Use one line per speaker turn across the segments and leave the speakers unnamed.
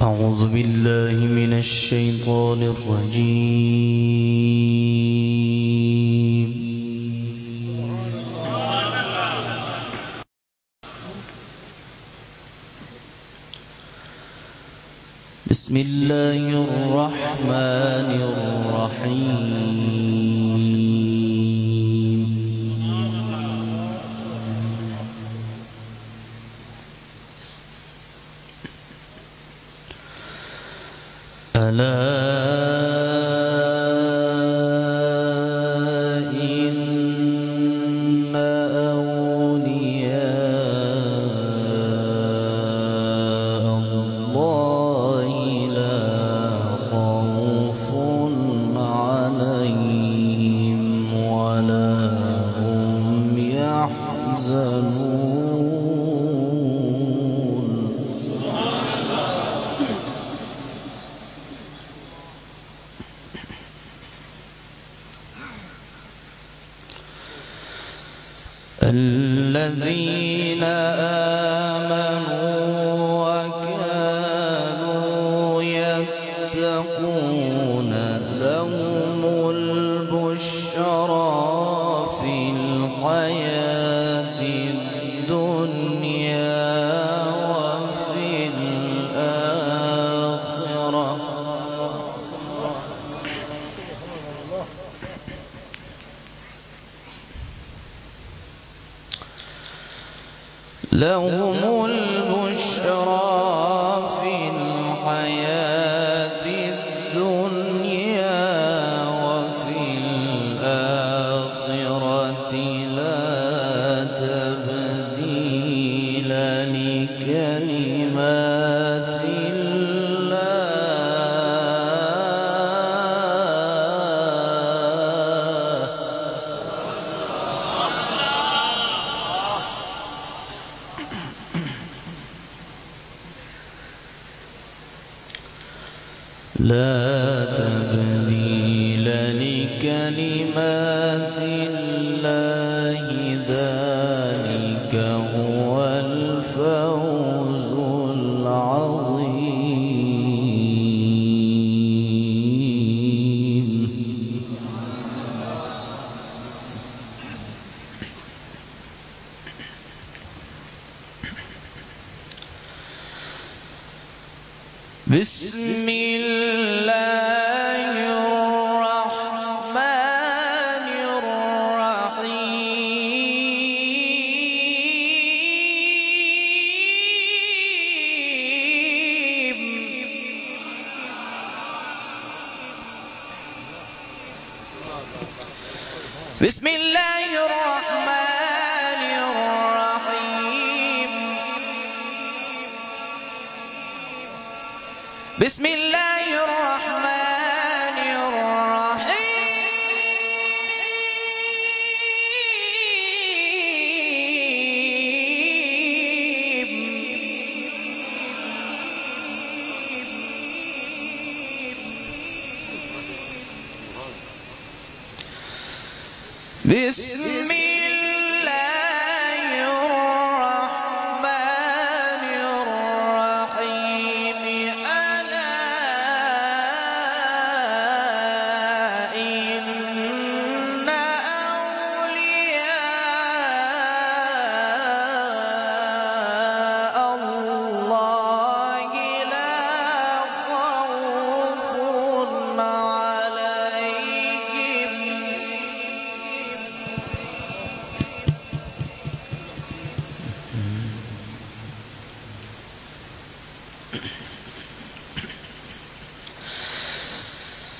أعوذ بالله من الشيطان الرجيم. بسم الله الرحمن الرحيم. ألا إن أولياء الله لا خوف عليهم ولا هم يحزنون. الذين آمنوا وكانوا يتقون لهم البشرى في الحياة الدنيا وفي الآخرة. لهم البشرى في الحياة الدنيا وفي الآخرة لا تبديل لكلمات الله. لا تبديل لكلمات الله ذلك هو الفوز العظيم. بسم الله الرحمن الرحيم. بسم الله الرحمن الرحيم. بسم الله الرحمن الرحيم. بسم الله الرحمن الرحيم. ألا إن أولياء الله لا خوف عليهم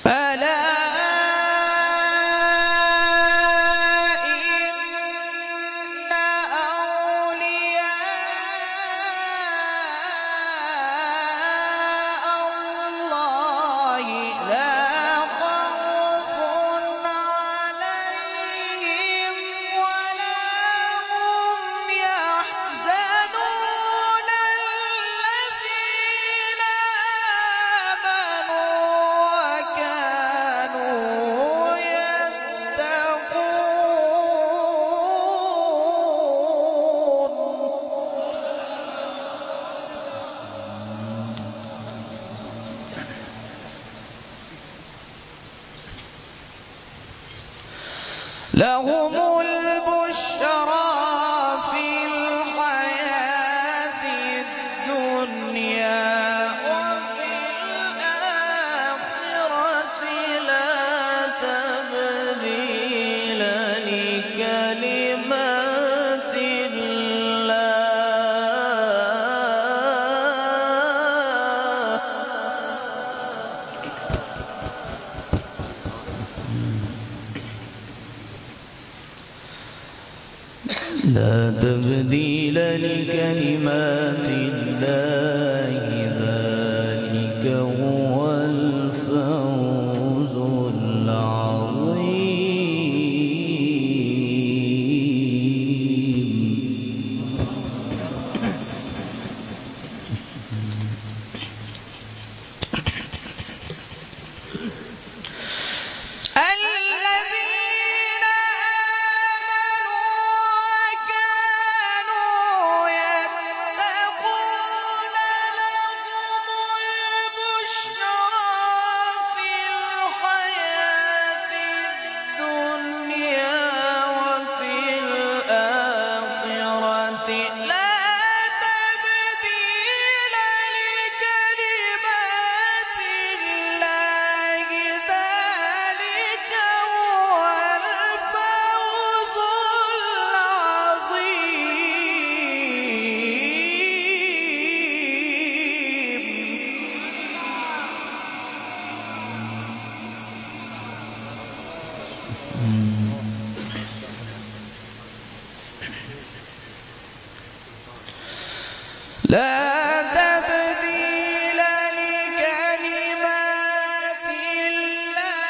ألا إن أولياء الله لا خوف عليهم ولا هم يحزنون. الذين لهم البشرى في الحياة الدنيا وفي الآخرة لا تبديل لكلمات الله. لا تبديل لكلمات الله ذلك هو الفوز لا تبديل لكلمات الله.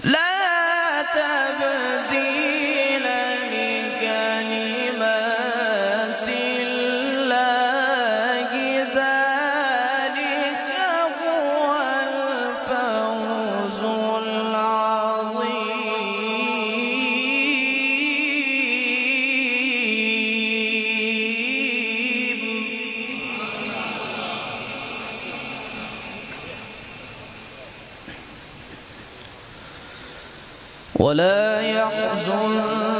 لا تبديل لكلمات الله ذلك هو الفوز العظيم. ولا يحزنك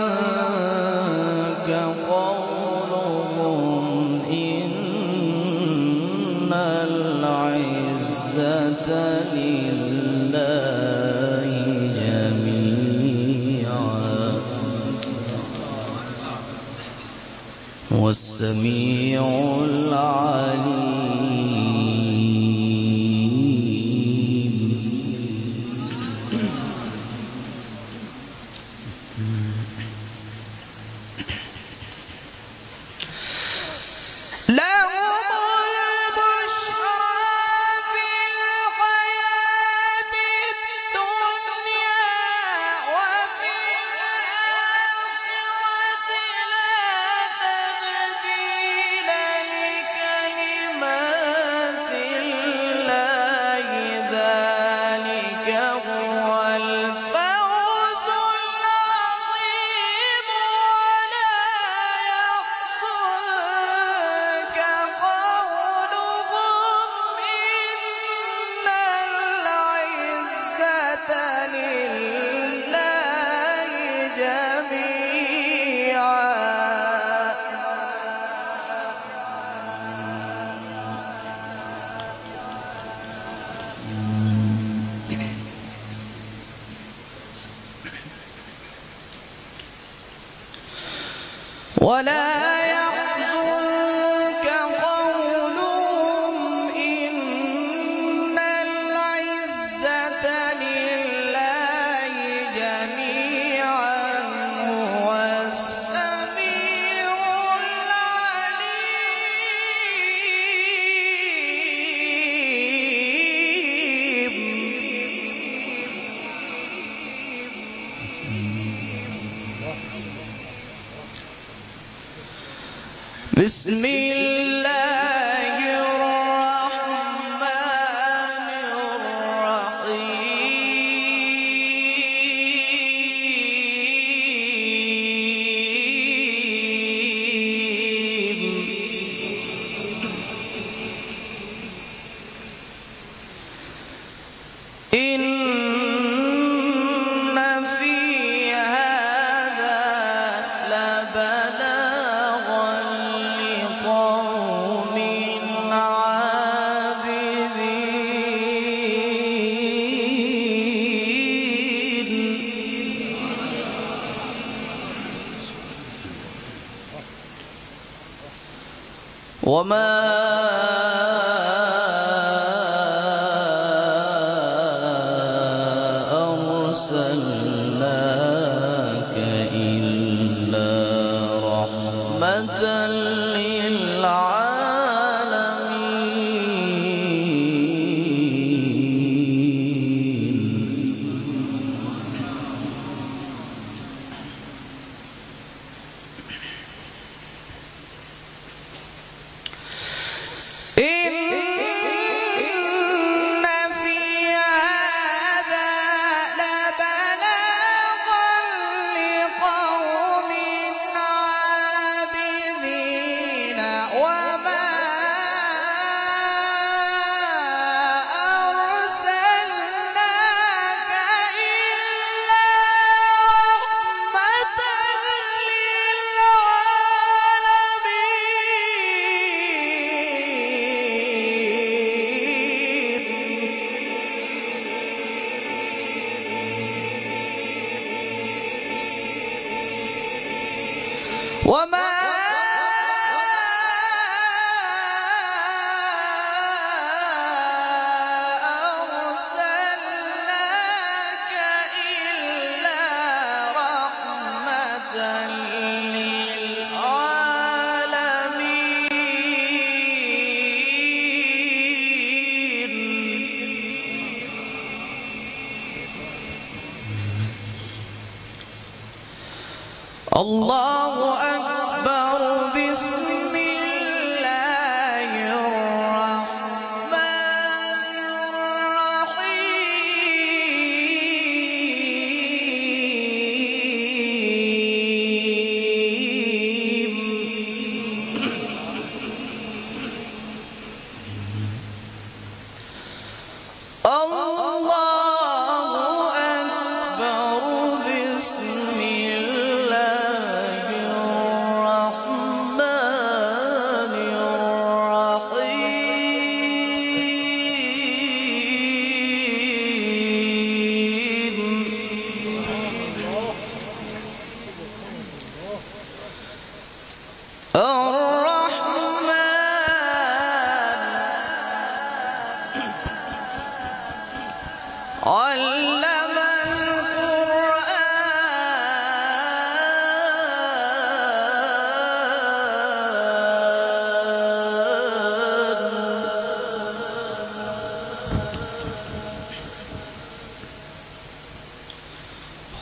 قولهم إن العزة لله جميعا والسميع العليم. ولا يحزنك قولهم إن العزة لله جميعا هو السميع العليم. بسم الله الرحمن الرحيم. وما أرسلناك إلا رحمة وما أرسلناك إلا رحمة للعالمين. الله أكبر. بسم الله الرحمن الرحيم. الله أكبر. بسم الله الرحمن علم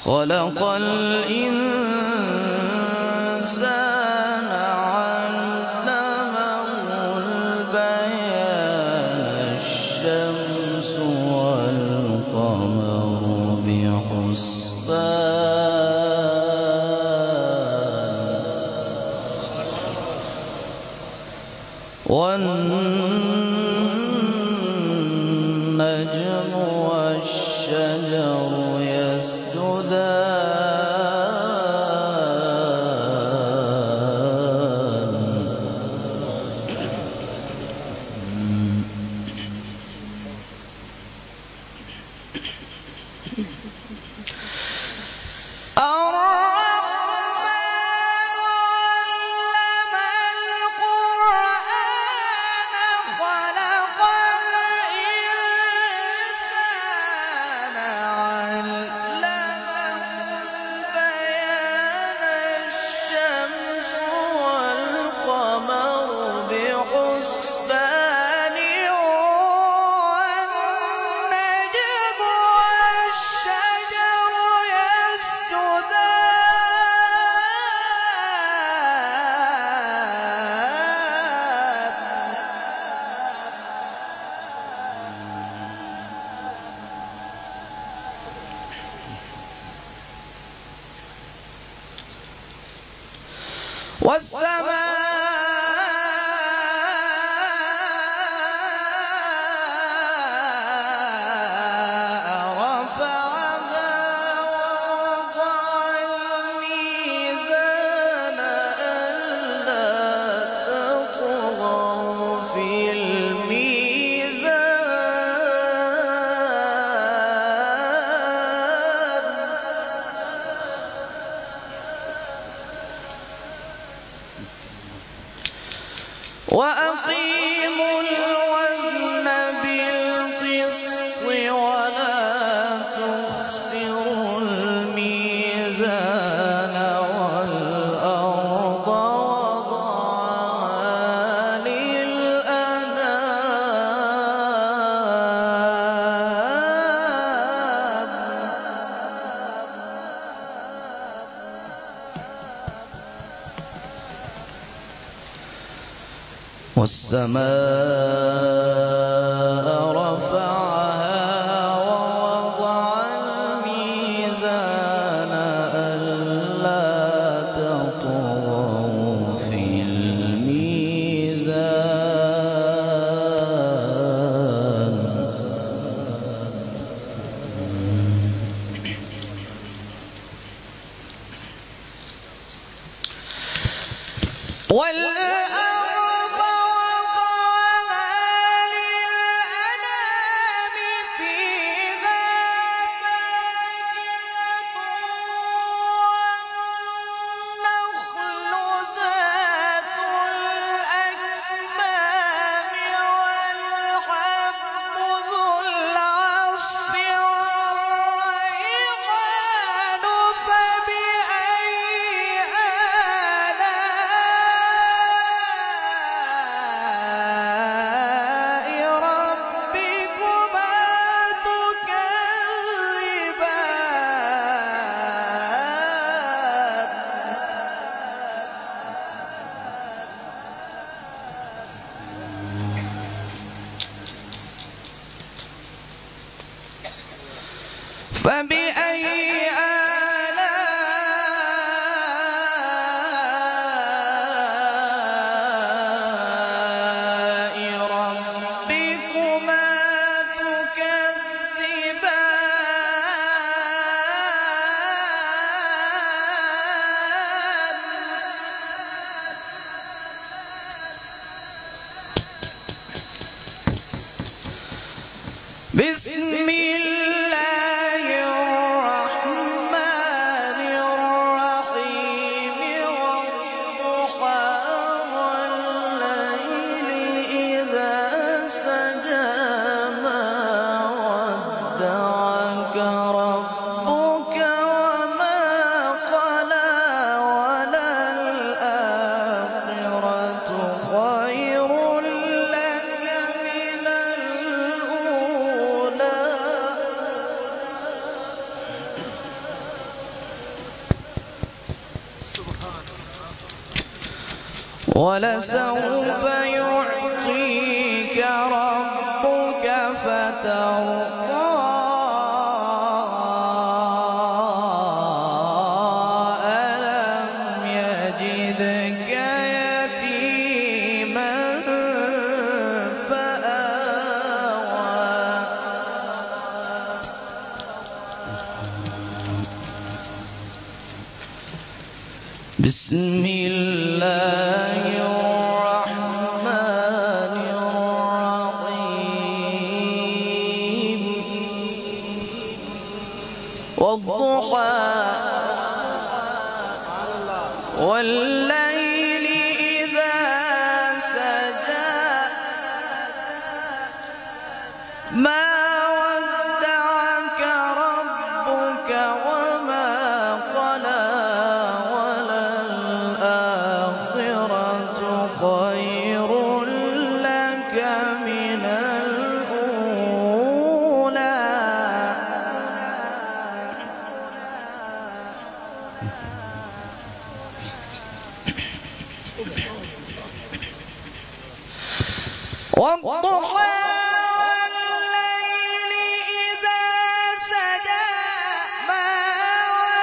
خلق الإنسان علمه البيان. الشمس والقمر بحسبان والنجم والشجر يسجدان. والسماء رفعها ووضع الميزان ألا تطغوا في الميزان. والسماء رفعها ووضع الميزان ألا تطغوا في الميزان والأرض وضعها للأنام فيها فاكهة والنخل ذات الأكمام والحب ذو العصف والريحان فبأي آلاء ربكما تكذبان فبأي آلاء ربكما تكذبان بسم الله الرحمن الرحيم والضحى والليل إذا سجى ما ودعك ربك وما قلى وللآخرة خير لك من الأولى ولسوف يعطيك ربك فترضى ألم يجدك يتيما فآوى بسم الله الرحمن الرحيم والضحى والليل إذا سجى ما ودعك ربك وما قلى وللآخرة خير لك من الأولى والضحى والليل إذا سجى ما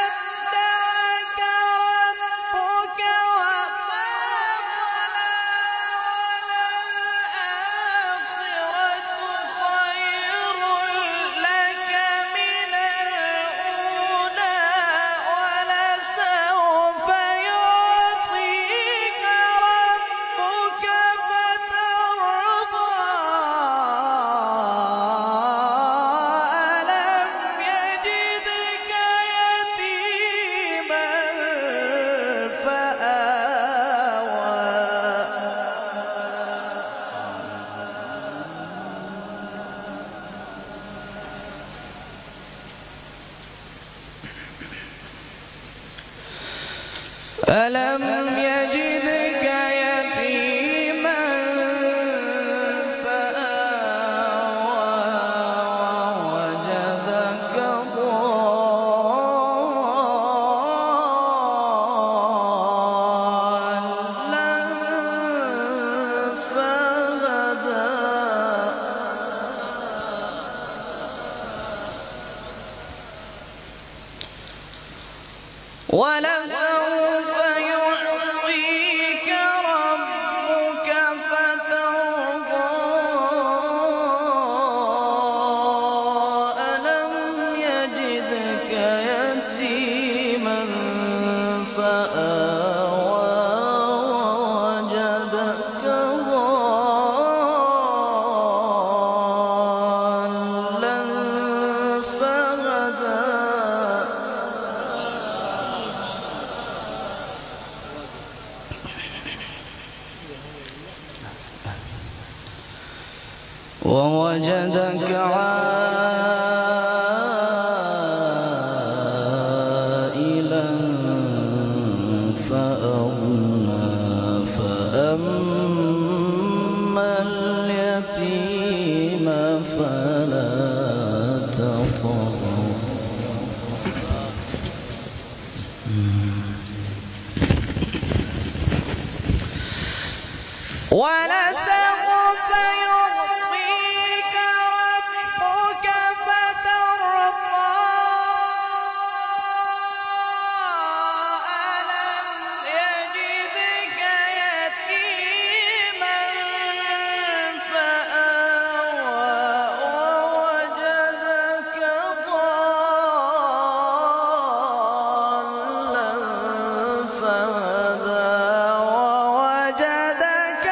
ودعك ربك وما قلى وللآخرة خير لك من الأولى ولسوف يعطيك ربك فترضى ألم يجدك يتيما فآوى ألم يجدك يتيما فآوى ووجدك ضالا ولسوف يعطيك ربك فترضى ألم يجدك يتيما فآوى ووجدك ضالا فهدى ووجدك عائلا فأغنى فأما اليتيم فلا تقهر ولسوف يعطيك ربك فترضى ألم يجدك يتيما فآوى ووجدك ضالا فهدى ووجدك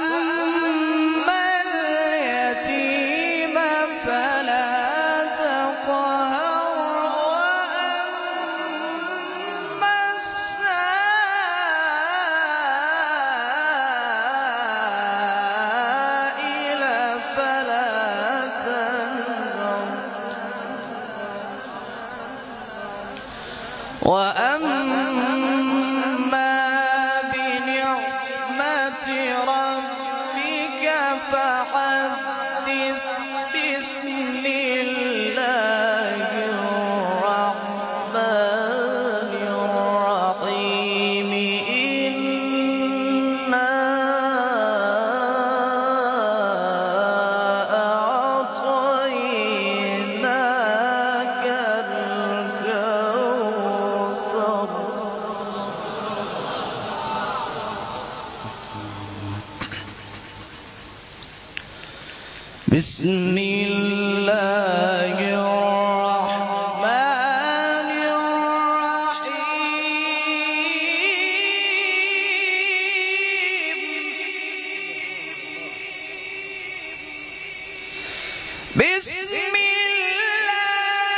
فأما اليتيم فلا تقهر وأما السائل فلا تنهر وأما بنعمة ربك فحدث بسم الله الرحمن الرحيم إنا أعطيناك الكوثر بسم الله الرحمن الرحيم بسم الله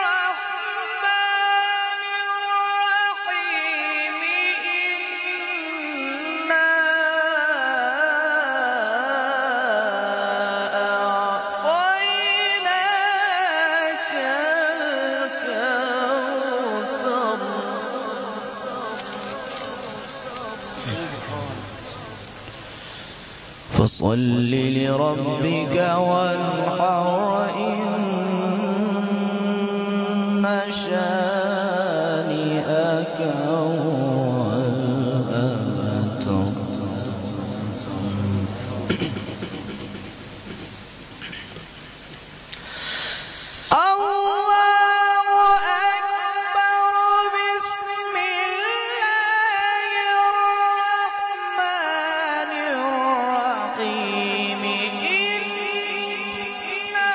الرحمن الرحيم إنا أعطيناك الكوثر فصل لربك وانحر إن شانئك هو الأبتر الله أكبر بسم الله الرحمن الرحيم إنا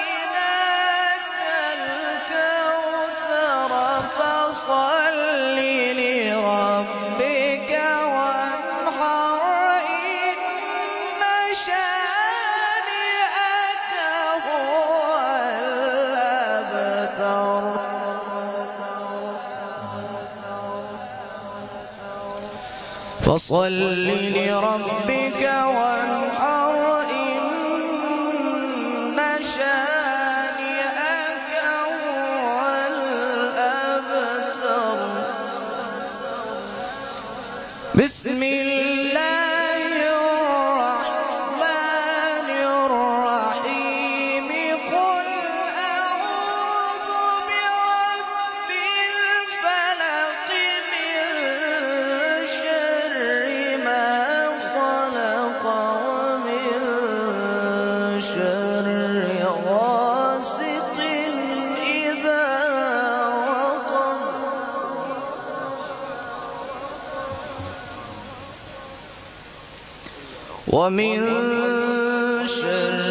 أعطيناك الكوثر فصل لربك وانحر إن شانئك هو الأبتر فصل لربك وانحر إن شانئك هو الأبتر بسم الله الرحمن الرحيم قل ومن شر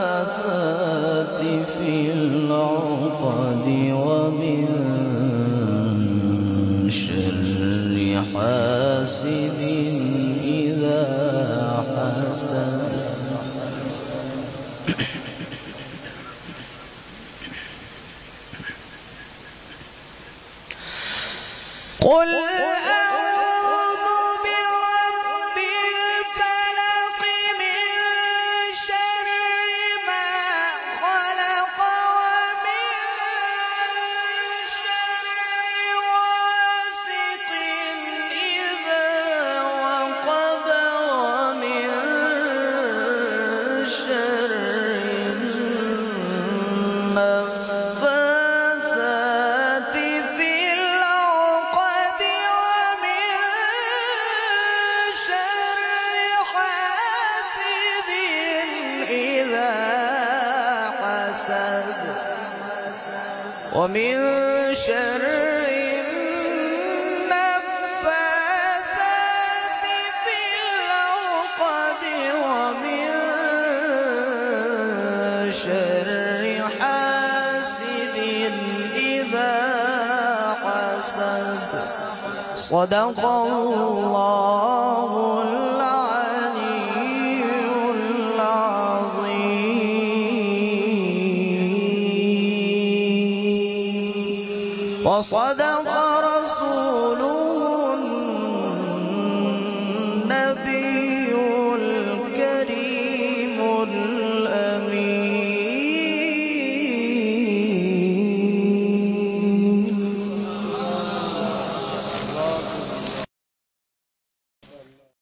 النفاثات في العقد ومن شر حاسد إذا حسد. قل أعوذ برب الفلق من شر ما خلق ومن شر غاسق إذا وقب ومن شر النفاثات في العقد ومن شر حاسد إذا حسد. ومن شر النفاثات في العقد ومن شر حاسد إذا حسد. صدق الله العلي العظيم وصدق